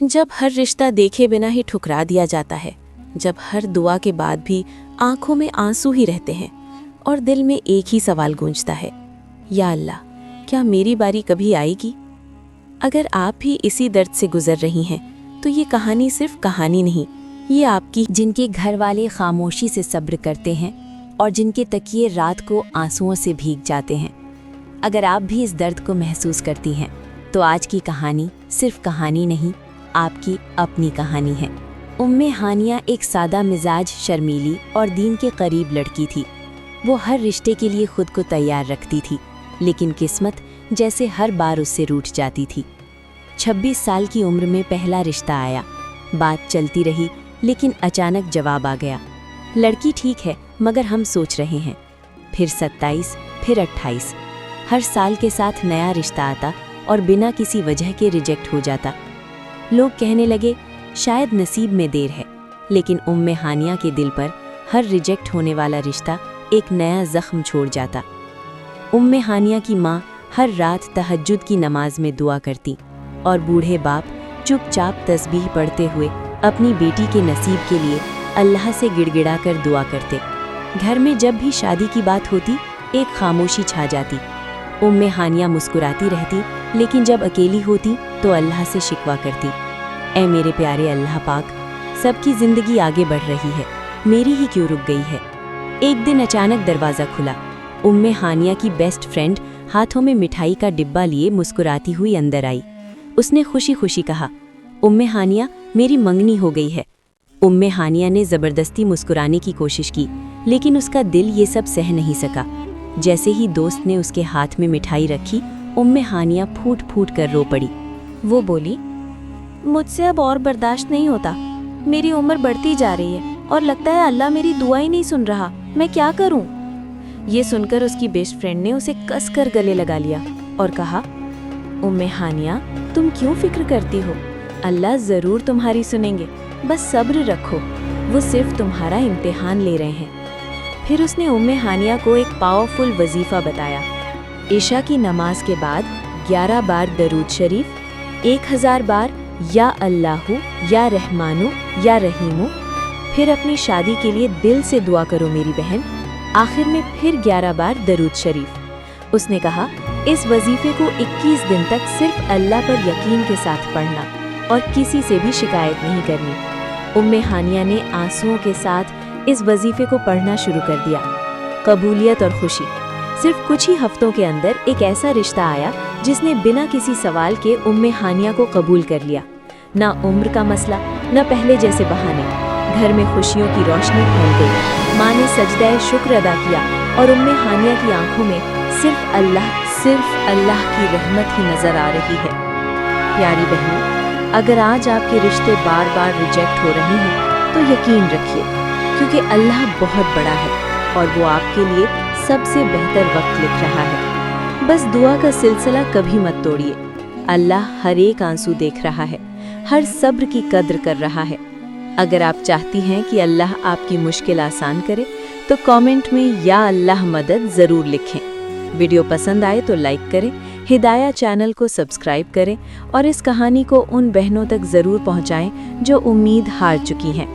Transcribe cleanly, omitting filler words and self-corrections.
जब हर रिश्ता देखे बिना ही ठुकरा दिया जाता है, जब हर दुआ के बाद भी आंखों में आंसू ही रहते हैं और दिल में एक ही सवाल गूंजता है, या अल्लाह, क्या मेरी बारी कभी आएगी? अगर आप भी इसी दर्द से गुजर रही हैं, तो ये कहानी सिर्फ कहानी नहीं, ये आपकी। जिनके घर वाले खामोशी से सब्र करते हैं और जिनके तकिए रात को आंसुओं से भीग जाते हैं। अगर आप भी इस दर्द को महसूस करती हैं, तो आज की कहानी सिर्फ कहानी नहीं, आपकी अपनी कहानी है। उम्मे हानिया एक सादा मिजाज, शर्मीली और दीन के करीब लड़की थी। वो हर रिश्ते के लिए खुद को तैयार रखती थी, लेकिन किस्मत जैसे हर बार उससे रूठ जाती थी। 26 साल की उम्र में पहला रिश्ता आया। बात चलती रही, लेकिन अचानक जवाब आ गया, लड़की ठीक है मगर हम सोच रहे हैं। फिर 27, फिर 28। हर साल के साथ नया रिश्ता आता और बिना किसी वजह के रिजेक्ट हो जाता। लोग कहने लगे शायद नसीब में देर है, लेकिन उम्मे हानिया के दिल पर हर रिजेक्ट होने वाला रिश्ता एक नया जख्म छोड़ जाता। उम्मे हानिया की माँ हर रात तहज्जुद की नमाज में दुआ करती और बूढ़े बाप चुपचाप तस्बीह पढ़ते हुए अपनी बेटी के नसीब के लिए अल्लाह से गिड़गिड़ा कर दुआ करते। घर में जब भी शादी की बात होती, एक खामोशी छा जाती। उम्मे हानिया मुस्कुराती रहती, लेकिन जब अकेली होती तो अल्लाह से शिकवा करती, ऐ मेरे प्यारे अल्लाह पाक, सबकी ज़िंदगी आगे बढ़ रही है, मेरी ही क्यों रुक गई है। एक दिन अचानक दरवाज़ा खुला। उम्मे हानिया की बेस्ट फ्रेंड हाथों में मिठाई का डिब्बा लिए मुस्कुराती हुई अंदर आई। उसने खुशी खुशी कहा, उम्मे हानिया, मेरी मंगनी हो गई है। उम्मे हानिया ने ज़बरदस्ती मुस्कुराने की कोशिश की, लेकिन उसका दिल ये सब सह नहीं सका। जैसे ही दोस्त ने उसके हाथ में मिठाई रखी, उम्मे हानिया फूट फूट कर रो पड़ी। वो बोली, मुझसे अब और बर्दाश्त नहीं होता, मेरी उम्र बढ़ती जा रही है और लगता है अल्लाह मेरी दुआ ही नहीं सुन रहा, मैं क्या करूं? ये सुनकर उसकी बेस्ट फ्रेंड ने उसे कसकर गले लगा लिया और कहा, उम्मे हानिया, तुम क्यों फिक्र करती हो? अल्लाह ज़रूर तुम्हारी सुनेंगे, बस सब्र रखो, वो सिर्फ तुम्हारा इम्तिहान ले रहे हैं। फिर उसने उम्मे हानिया को एक पावरफुल वजीफ़ा बताया। इशा की नमाज के बाद 11 बार दरूद शरीफ, 1000 बार या अल्लाहु या रहमानु या रहीमु, फिर अपनी शादी के लिए दिल से दुआ करो मेरी बहन, आखिर में फिर 11 बार दरूद शरीफ। उसने कहा, इस वजीफे को 21 दिन तक सिर्फ अल्लाह पर यकीन के साथ पढ़ना और किसी से भी शिकायत नहीं करनी। उम्मे हानिया ने आंसुओं के साथ इस वजीफे को पढ़ना शुरू कर दिया। कबूलियत और खुशी। सिर्फ कुछ ही हफ्तों के अंदर एक ऐसा रिश्ता आया जिसने बिना किसी सवाल के उम्मे हानिया को कबूल कर लिया। ना उम्र का मसला, न पहले जैसे बहाने। घर में खुशियों की रोशनी फैल गई। माँ ने सजदाए शुक्र अदा किया और उम्मे हानिया की आंखों में सिर्फ अल्लाह की रहमत ही नजर आ रही है। प्यारी बहनों, अगर आज आपके रिश्ते बार बार रिजेक्ट हो रहे हैं, तो यकीन रखिए, क्योंकि अल्लाह बहुत बड़ा है और वो आपके लिए सबसे बेहतर वक्त लिख रहा है। बस दुआ का सिलसिला कभी मत तोड़िए। अल्लाह हर एक आंसू देख रहा है, हर सब्र की कद्र कर रहा है। अगर आप चाहती हैं कि अल्लाह आपकी मुश्किल आसान करे, तो कमेंट में या अल्लाह मदद ज़रूर लिखें। वीडियो पसंद आए तो लाइक करें, हिदाया चैनल को सब्सक्राइब करें और इस कहानी को उन बहनों तक ज़रूर पहुंचाएं जो उम्मीद हार चुकी हैं।